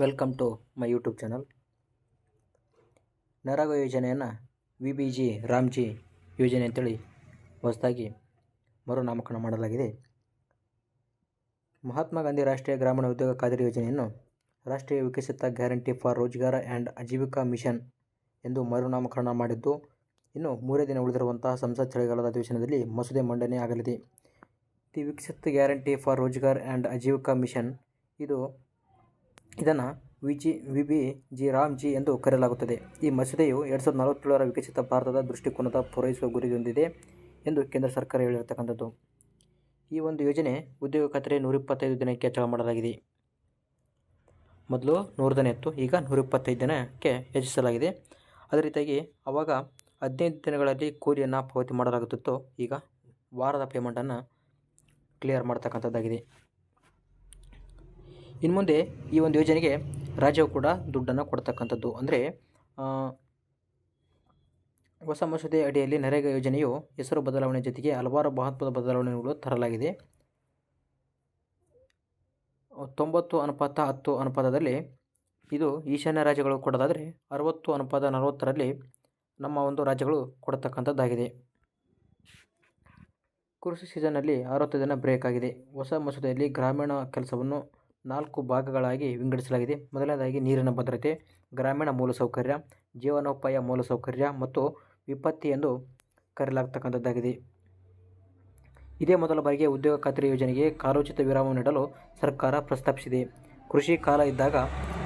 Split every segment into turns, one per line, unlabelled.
Welcome to my YouTube channel. NREGA ಯೋಜನೆಯನ್ನು VBG Ramji ಯೋಜನೆ ಅಂತೇಳಿ ಹೊಸದಾಗಿ ಮರುನಾಮಕರಣ ಮಾಡಲಾಗಿದೆ. ಮಹಾತ್ಮ ಗಾಂಧಿ ರಾಷ್ಟ್ರೀಯ ಗ್ರಾಮೀಣ ಉದ್ಯೋಗ ಖಾತರಿ ಯೋಜನೆಯನ್ನು ರಾಷ್ಟ್ರೀಯ Viksit guarantee for Rozgar and Ajeevika mission ಎಂದು ಮರುನಾಮಕರಣ ಮಾಡಿದ್ದು, ಇನ್ನು 3 ದಿನ ಉಳಿದಿರುವಂತಹ ಸಂಸತ್ ಚಳಿಗಾಲದ ಅಧಿವೇಶನದಲ್ಲಿ ಮಸೂದೆ ಮಂಡನೆ ಆಗಲಿದೆ. The Viksit guarantee for Rozgar and Ajeevika mission ಇದನ್ನು VBG ರಾಮ್ಜಿ ಎಂದು ಕರೆಯಲಾಗುತ್ತದೆ. ಈ ಮಸೂದೆಯು 2047ರ ವಿಕಸಿತ ಭಾರತದ ದೃಷ್ಟಿಕೋನದ ಪೂರೈಸುವ ಗುರಿ ಹೊಂದಿದೆ ಎಂದು ಕೇಂದ್ರ ಸರ್ಕಾರ ಹೇಳಿರತಕ್ಕಂಥದ್ದು. ಈ ಒಂದು ಯೋಜನೆ ಉದ್ಯೋಗ ಖಾತರಿ 125 ದಿನಕ್ಕೆ ಹೆಚ್ಚಳ ಮಾಡಲಾಗಿದೆ. ಮೊದಲು 100 ದಿನ ಇತ್ತು, ಈಗ 125 ದಿನಕ್ಕೆ ಹೆಚ್ಚಿಸಲಾಗಿದೆ. ಅದೇ ರೀತಿಯಾಗಿ ಆವಾಗ 15 ದಿನಗಳಲ್ಲಿ ಕೂಲಿಯನ್ನು ಪಾವತಿ ಮಾಡಲಾಗುತ್ತಿತ್ತು, ಈಗ ವಾರದ ಪೇಮೆಂಟನ್ನು ಕ್ಲಿಯರ್ ಮಾಡ್ತಕ್ಕಂಥದ್ದಾಗಿದೆ. ಇನ್ನು ಮುಂದೆ ಈ ಒಂದು ಯೋಜನೆಗೆ ರಾಜ್ಯವು ಕೂಡ ದುಡ್ಡನ್ನು ಕೊಡ್ತಕ್ಕಂಥದ್ದು. ಅಂದರೆ ಹೊಸ ಮಸೂದೆ ಅಡಿಯಲ್ಲಿ ನರೇಗಾ ಯೋಜನೆಯು ಹೆಸರು ಬದಲಾವಣೆ ಜೊತೆಗೆ ಹಲವಾರು ಮಹತ್ವದ ಬದಲಾವಣೆಗಳು ತರಲಾಗಿದೆ. 90:10 ಅನುಪಾತದಲ್ಲಿ ಇದು ಈಶಾನ್ಯ ರಾಜ್ಯಗಳು ಕೊಡೋದಾದರೆ 60:40ರಲ್ಲಿ ನಮ್ಮ ಒಂದು ರಾಜ್ಯಗಳು ಕೊಡತಕ್ಕಂಥದ್ದಾಗಿದೆ. ಕೃಷಿ ಸೀಸನ್ನಲ್ಲಿ 60 ದಿನ ಬ್ರೇಕ್ ಆಗಿದೆ. ಹೊಸ ಮಸೂದೆಯಲ್ಲಿ ಗ್ರಾಮೀಣ ಕೆಲಸವನ್ನು 4 ಭಾಗಗಳಾಗಿ ವಿಂಗಡಿಸಲಾಗಿದೆ. ಮೊದಲನೇದಾಗಿ ನೀರಿನ ಭದ್ರತೆ, ಗ್ರಾಮೀಣ ಮೂಲಸೌಕರ್ಯ, ಜೀವನೋಪಾಯ ಮೂಲಸೌಕರ್ಯ ಮತ್ತು ವಿಪತ್ತಿ ಎಂದು ಕರೆಯಲಾಗತಕ್ಕಂಥದ್ದಾಗಿದೆ. ಇದೇ ಮೊದಲ ಬಾರಿಗೆ ಉದ್ಯೋಗ ಖಾತರಿ ಯೋಜನೆಗೆ ಕಾಲೋಚಿತ ವಿರಾಮ ನೀಡಲು ಸರ್ಕಾರ ಪ್ರಸ್ತಾಪಿಸಿದೆ. ಕೃಷಿ ಕಾಲ ಇದ್ದಾಗ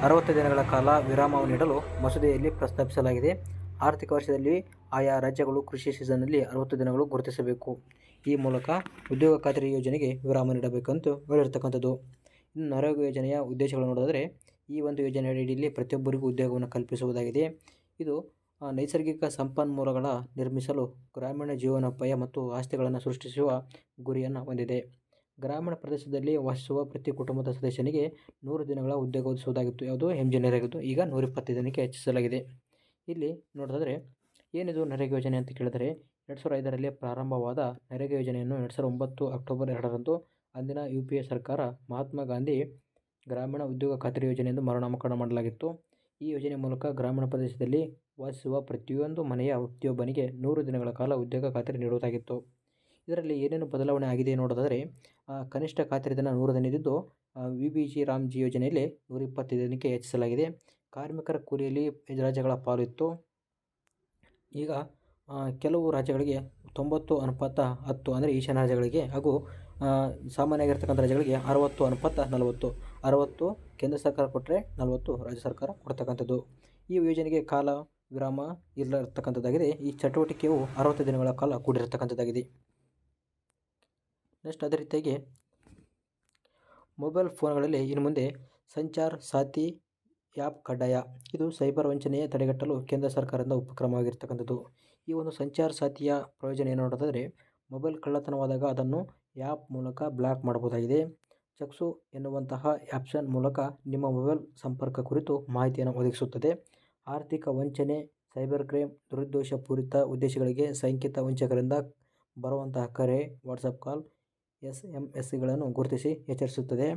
60 ದಿನಗಳ ಕಾಲ ವಿರಾಮ ನೀಡಲು ಮಸೂದೆಯಲ್ಲಿ ಪ್ರಸ್ತಾಪಿಸಲಾಗಿದೆ. ಆರ್ಥಿಕ ವರ್ಷದಲ್ಲಿ ಆಯಾ ರಾಜ್ಯಗಳು ಕೃಷಿ ಸೀಸನ್ನಲ್ಲಿ 60 ದಿನಗಳು ಗುರುತಿಸಬೇಕು. ಈ ಮೂಲಕ ಉದ್ಯೋಗ ಖಾತರಿ ಯೋಜನೆಗೆ ವಿರಾಮ ನೀಡಬೇಕಂತ ಹೇಳಿರ್ತಕ್ಕಂಥದ್ದು. ಇನ್ನು ನರೇಗಾ ಯೋಜನೆಯ ಉದ್ದೇಶಗಳು ನೋಡಿದರೆ, ಈ ಒಂದು ಯೋಜನೆ ಅಡಿಯಲ್ಲಿ ಪ್ರತಿಯೊಬ್ಬರಿಗೂ ಉದ್ಯೋಗವನ್ನು ಕಲ್ಪಿಸುವುದಾಗಿದೆ. ಇದು ನೈಸರ್ಗಿಕ ಸಂಪನ್ಮೂಲಗಳ ನಿರ್ಮಿಸಲು ಗ್ರಾಮೀಣ ಜೀವನೋಪಾಯ ಮತ್ತು ಆಸ್ತಿಗಳನ್ನು ಸೃಷ್ಟಿಸುವ ಗುರಿಯನ್ನು ಹೊಂದಿದೆ. ಗ್ರಾಮೀಣ ಪ್ರದೇಶದಲ್ಲಿ ವಾಸಿಸುವ ಪ್ರತಿ ಕುಟುಂಬದ ಸದಸ್ಯನಿಗೆ 100 ದಿನಗಳ ಉದ್ಯೋಗ ಒದಗಿಸುವುದಾಗಿತ್ತು. ಯಾವುದು MGNREGA, ಈಗ 125 ದಿನಕ್ಕೆ ಹೆಚ್ಚಿಸಲಾಗಿದೆ. ಇಲ್ಲಿ ನೋಡೋದಾದರೆ ಏನಿದು ನರೇಗಾ ಯೋಜನೆ ಅಂತ ಕೇಳಿದರೆ, 2005ರಲ್ಲಿ ಪ್ರಾರಂಭವಾದ ನರೇಗಾ ಯೋಜನೆಯನ್ನು 2009 ಅಕ್ಟೋಬರ್ 2ರಂದು ಅಂದಿನ UPA ಸರ್ಕಾರ ಮಹಾತ್ಮ ಗಾಂಧಿ ಗ್ರಾಮೀಣ ಉದ್ಯೋಗ ಖಾತರಿ ಯೋಜನೆ ಎಂದು ಮರುನಾಮಕರಣ ಮಾಡಲಾಗಿತ್ತು. ಈ ಯೋಜನೆ ಮೂಲಕ ಗ್ರಾಮೀಣ ಪ್ರದೇಶದಲ್ಲಿ ವಾಸಿಸುವ ಪ್ರತಿಯೊಂದು ಮನೆಯ ವ್ಯಕ್ತಿಯೊಬ್ಬನಿಗೆ 100 ದಿನಗಳ ಕಾಲ ಉದ್ಯೋಗ ಖಾತರಿ ನೀಡುವುದಾಗಿತ್ತು. ಇದರಲ್ಲಿ ಏನೇನು ಬದಲಾವಣೆ ಆಗಿದೆ ನೋಡೋದಾದರೆ, ಕನಿಷ್ಠ ಖಾತರಿ ದಿನ 100 ದಿನ ಇದ್ದು VBG ರಾಮ್ಜಿ ಯೋಜನೆಯಲ್ಲಿ 125 ದಿನಕ್ಕೆ ಹೆಚ್ಚಿಸಲಾಗಿದೆ. ಕಾರ್ಮಿಕರ ಕೂಲಿಯಲ್ಲಿ ರಾಜ್ಯಗಳ ಪಾಲು ಇತ್ತು, ಈಗ ಕೆಲವು ರಾಜ್ಯಗಳಿಗೆ 90:10 ಅಂದರೆ ಈಶಾನ್ಯ ರಾಜ್ಯಗಳಿಗೆ ಹಾಗೂ ಸಾಮಾನ್ಯವಾಗಿರ್ತಕ್ಕಂಥ ರಾಜ್ಯಗಳಿಗೆ 60:40 60 ಕೇಂದ್ರ ಸರ್ಕಾರ ಕೊಟ್ಟರೆ 40 ರಾಜ್ಯ ಸರ್ಕಾರ ಕೊಡ್ತಕ್ಕಂಥದ್ದು. ಈ ಯೋಜನೆಗೆ ಕಾಲ ವಿರಾಮ ಇರತಕ್ಕಂಥದ್ದಾಗಿದೆ. ಈ ಚಟುವಟಿಕೆಯು 60 ದಿನಗಳ ಕಾಲ ಕೂಡಿರತಕ್ಕಂಥದ್ದಾಗಿದೆ. ನೆಕ್ಸ್ಟ್ ಅದೇ ರೀತಿಯಾಗಿ ಮೊಬೈಲ್ ಫೋನ್ಗಳಲ್ಲಿ ಇನ್ನು ಮುಂದೆ ಸಂಚಾರ್ ಸಾಥಿ ಆ್ಯಪ್ ಕಡ್ಡಾಯ. ಇದು ಸೈಬರ್ ವಂಚನೆಯ ತಡೆಗಟ್ಟಲು ಕೇಂದ್ರ ಸರ್ಕಾರದಿಂದ ಉಪಕ್ರಮವಾಗಿರ್ತಕ್ಕಂಥದ್ದು. ಈ ಒಂದು ಸಂಚಾರ್ ಸಾಥಿಯ ಪ್ರಯೋಜನ ಏನು ನೋಡೋದಾದರೆ, ಮೊಬೈಲ್ ಕಳ್ಳತನವಾದಾಗ ಅದನ್ನು ಆ್ಯಪ್ ಮೂಲಕ ಬ್ಲಾಕ್ ಮಾಡಬಹುದಾಗಿದೆ. ಚಕ್ಷು ಎನ್ನುವಂತಹ ಆಪ್ಷನ್ ಮೂಲಕ ನಿಮ್ಮ ಮೊಬೈಲ್ ಸಂಪರ್ಕ ಕುರಿತು ಮಾಹಿತಿಯನ್ನು ಒದಗಿಸುತ್ತದೆ. ಆರ್ಥಿಕ ವಂಚನೆ, ಸೈಬರ್ ಕ್ರೈಮ್, ದುರುದ್ದೇಶಪೂರಿತ ಉದ್ದೇಶಗಳಿಗೆ ಶಂಕಿತ ವಂಚಕರಿಂದ ಬರುವಂತಹ ಕರೆ, ವಾಟ್ಸಪ್ ಕಾಲ್, SMS ಗಳನ್ನು ಗುರುತಿಸಿ ಎಚ್ಚರಿಸುತ್ತದೆ.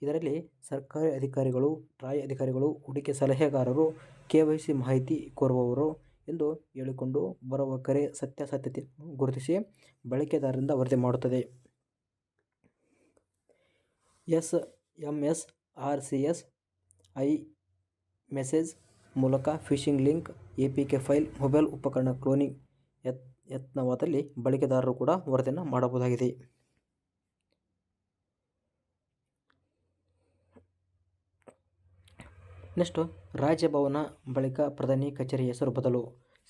ಇದರಲ್ಲಿ ಸರ್ಕಾರಿ ಅಧಿಕಾರಿಗಳು, ಟ್ರಾಯ್ ಅಧಿಕಾರಿಗಳು, ಹೂಡಿಕೆ ಸಲಹೆಗಾರರು, KYC ಮಾಹಿತಿ ಕೋರುವವರು ಎಂದು ಹೇಳಿಕೊಂಡು ಬರುವ ಕರೆ ಸತ್ಯಾಸತ್ಯತೆಯನ್ನು ಗುರುತಿಸಿ ಬಳಕೆದಾರರಿಂದ ವರದಿ ಮಾಡುತ್ತದೆ. SMS, RCS, iMessage ಮೂಲಕ phishing link, APK file, mobile ಉಪಕರಣ ಕ್ಲೋನಿಂಗ್ ಯತ್ನವಾದಲ್ಲಿ ಬಳಕೆದಾರರು ಕೂಡ ವರದಿಯನ್ನು ಮಾಡಬಹುದಾಗಿದೆ. ನೆಕ್ಸ್ಟು ರಾಜಭವನ ಬಳಿಕ ಪ್ರಧಾನಿ ಕಚೇರಿ ಹೆಸರು ಬದಲು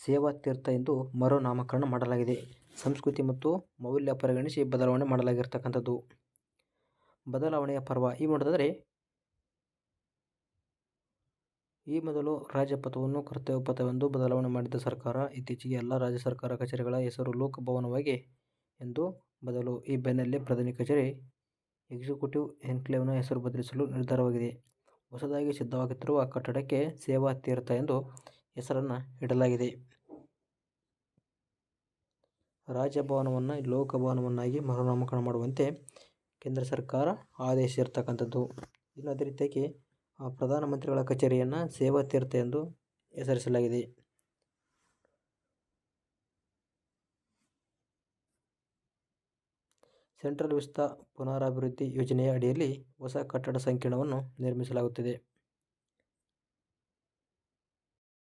ಸೇವಾ ತೀರ್ಥ ಎಂದು ಮರುನಾಮಕರಣ ಮಾಡಲಾಗಿದೆ. ಸಂಸ್ಕೃತಿ ಮತ್ತು ಮೌಲ್ಯ ಪರಿಗಣಿಸಿ ಬದಲಾವಣೆ ಮಾಡಲಾಗಿರ್ತಕ್ಕಂಥದ್ದು. ಬದಲಾವಣೆಯ ಪರ್ವ ಈ ನೋಡಿದರೆ, ಈ ಮೊದಲು ರಾಜಪಥವನ್ನು ಕರ್ತವ್ಯ ಪಥವೆಂದು ಬದಲಾವಣೆ ಮಾಡಿದ್ದ ಸರ್ಕಾರ ಇತ್ತೀಚೆಗೆ ಎಲ್ಲ ರಾಜ್ಯ ಸರ್ಕಾರ ಕಚೇರಿಗಳ ಹೆಸರು ಲೋಕಭವನವಾಗಿ ಎಂದು ಬದಲು. ಈ ಬೆನ್ನಲ್ಲೇ ಪ್ರಧಾನಿ ಕಚೇರಿ ಎಕ್ಸಿಕ್ಯೂಟಿವ್ ಎನ್ಕ್ಲೇವ್ನ ಹೆಸರು ಬದಲಿಸಲು ನಿರ್ಧಾರವಾಗಿದೆ. ಹೊಸದಾಗಿ ಸಿದ್ಧವಾಗುತ್ತಿರುವ ಕಟ್ಟಡಕ್ಕೆ ಸೇವಾ ತೀರ್ಥ ಎಂದು ಹೆಸರನ್ನು ಇಡಲಾಗಿದೆ. ರಾಜಭವನವನ್ನು ಲೋಕಭವನವನ್ನಾಗಿ ಮರುನಾಮಕರಣ ಮಾಡುವಂತೆ ಕೇಂದ್ರ ಸರ್ಕಾರ ಆದೇಶಿಸಿರ್ತಕ್ಕಂಥದ್ದು. ಇನ್ನು ಅದೇ ರೀತಿಯಾಗಿ ಪ್ರಧಾನಮಂತ್ರಿಗಳ ಕಚೇರಿಯನ್ನು ಸೇವಾ ತೀರ್ಥ ಎಂದು ಹೆಸರಿಸಲಾಗಿದೆ. ಸೆಂಟ್ರಲ್ ವಿಸ್ತಾ ಪುನರಾಭಿವೃದ್ಧಿ ಯೋಜನೆಯ ಅಡಿಯಲ್ಲಿ ಹೊಸ ಕಟ್ಟಡ ಸಂಕೀರ್ಣವನ್ನು ನಿರ್ಮಿಸಲಾಗುತ್ತಿದೆ.